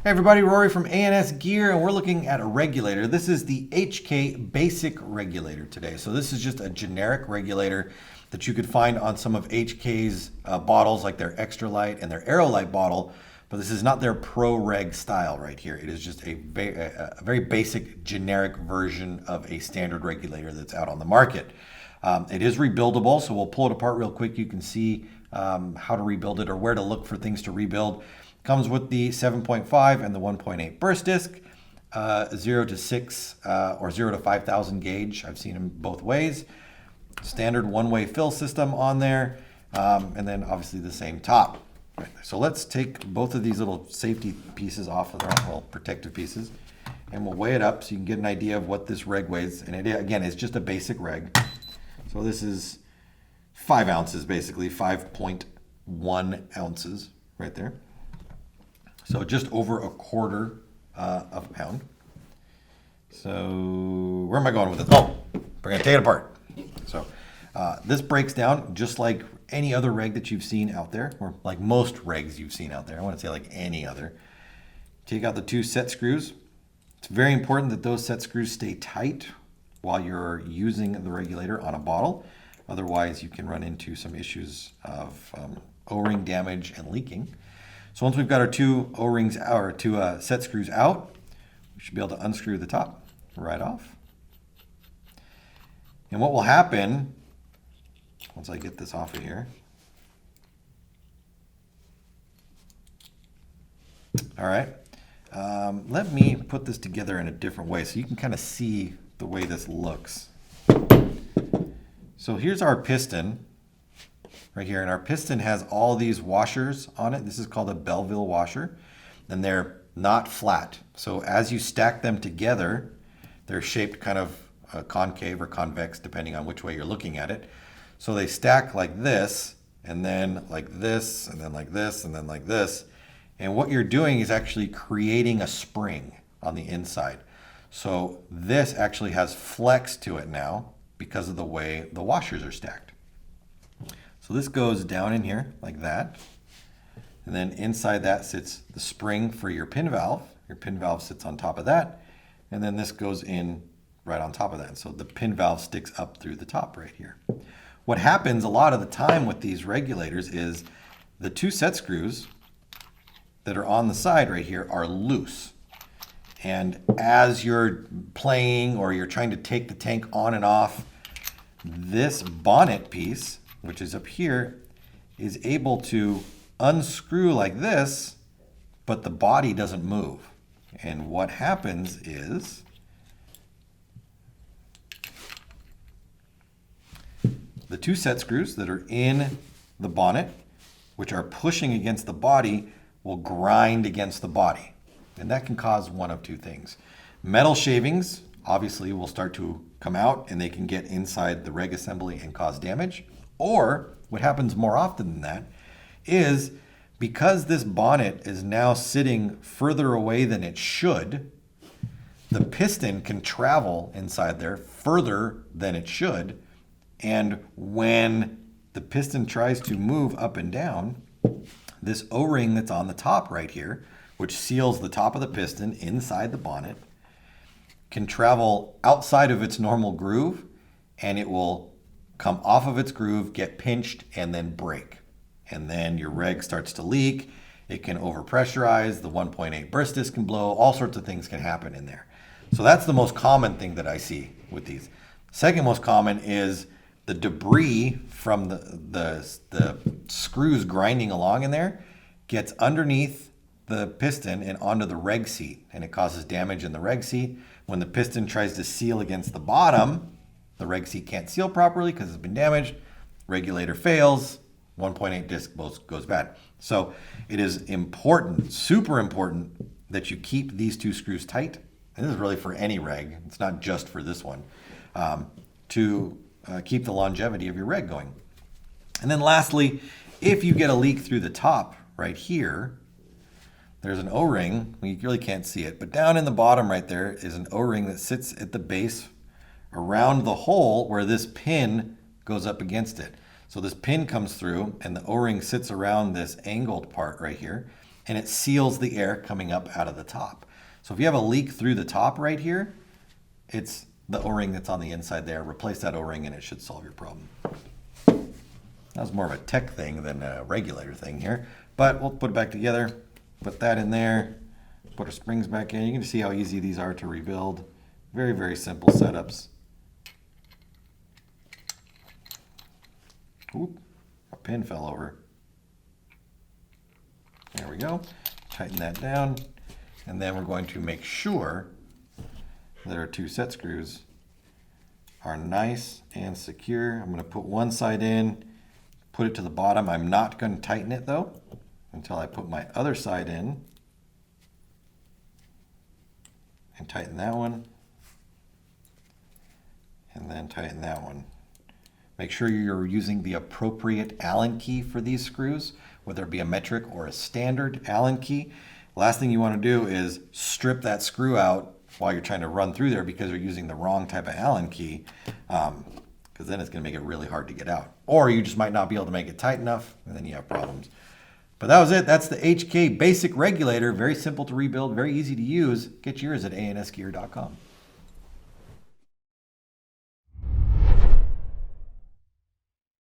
Hey everybody, Rory from ANS Gear, and we're looking at a regulator. This is the HK Basic Regulator today. So this is just a generic regulator that you could find on some of HK's bottles, like their Extra Light and their Aerolite bottle, but this is not their Pro Reg style right here. It is just a very basic generic version of a standard regulator that's out on the market. It is rebuildable, so we'll pull it apart real quick. You can see how to rebuild it or where to look for things to rebuild. Comes with the 7.5 and the 1.8 burst disc, 0 to 6 or 0 to 5,000 gauge. I've seen them both ways. Standard one-way fill system on there, and then obviously the same top. Right. So let's take both of these little safety pieces off of their well, protective pieces, and we'll weigh it up so you can get an idea of what this reg weighs. And it, again, it's just a basic reg. So this is 5 ounces, basically 5.1 ounces right there. So just over a quarter of a pound. So where am I going with this? Oh, we're gonna take it apart. So this breaks down just like any other reg that you've seen out there, or like most regs you've seen out there. I want to say like any other. Take out the 2 set screws. It's very important that those set screws stay tight while you're using the regulator on a bottle. Otherwise, you can run into some issues of O-ring damage and leaking. So once we've got our 2 O-rings out, or 2 set screws out, we should be able to unscrew the top right off. And what will happen, once I get this off of here, all right, let me put this together in a different way so you can kind of see the way this looks. So here's our piston right here, and our piston has all these washers on it. This is called a Belleville washer, and they're not flat. So as you stack them together, they're shaped kind of concave or convex, depending on which way you're looking at it. So they stack like this, and then like this, and then like this, and then like this. And what you're doing is actually creating a spring on the inside. So this actually has flex to it now because of the way the washers are stacked. So this goes down in here like that. And then inside that sits the spring for your pin valve. Your pin valve sits on top of that. And then this goes in right on top of that. So the pin valve sticks up through the top right here. What happens a lot of the time with these regulators is the 2 set screws that are on the side right here are loose. And as you're playing or you're trying to take the tank on and off, this bonnet piece, which is up here, is able to unscrew like this, but the body doesn't move. And what happens is the 2 set screws that are in the bonnet, which are pushing against the body, will grind against the body. And that can cause one of 2 things. Metal shavings, obviously, will start to come out and they can get inside the reg assembly and cause damage. Or what happens more often than that is because this bonnet is now sitting further away than it should, the piston can travel inside there further than it should. And when the piston tries to move up and down, this O-ring that's on the top right here, which seals the top of the piston inside the bonnet, can travel outside of its normal groove, and it will come off of its groove, get pinched, and then break. And then your reg starts to leak. It can overpressurize. The 1.8 burst disc can blow. All sorts of things can happen in there. So that's the most common thing that I see with these. Second most common is the debris from the screws grinding along in there gets underneath the piston and onto the reg seat, and it causes damage in the reg seat. When the piston tries to seal against the bottom, the reg seat can't seal properly because it's been damaged. Regulator fails. 1.8 disc goes bad. So it is important, super important, that you keep these 2 screws tight. And this is really for any reg. It's not just for this one. To keep the longevity of your reg going. And then lastly, if you get a leak through the top right here, there's an O-ring. You really can't see it, but down in the bottom right there is an O-ring that sits at the base around the hole where this pin goes up against it. So this pin comes through and the O-ring sits around this angled part right here. and it seals the air coming up out of the top. So if you have a leak through the top right here, it's the O-ring that's on the inside there. Replace that O-ring and it should solve your problem. That was more of a tech thing than a regulator thing here, but we'll put it back together, put that in there, put our springs back in. You can see how easy these are to rebuild. Very, very simple setups. Oop, a pin fell over. There we go. Tighten that down. And then we're going to make sure that our 2 set screws are nice and secure. I'm going to put one side in, put it to the bottom. I'm not going to tighten it though until I put my other side in and tighten that one. And then tighten that one. Make sure you're using the appropriate Allen key for these screws, whether it be a metric or a standard Allen key. Last thing you want to do is strip that screw out while you're trying to run through there because you're using the wrong type of Allen key, because then it's going to make it really hard to get out. Or you just might not be able to make it tight enough, and then you have problems. But that was it. That's the HK Basic Regulator. Very simple to rebuild, very easy to use. Get yours at ansgear.com.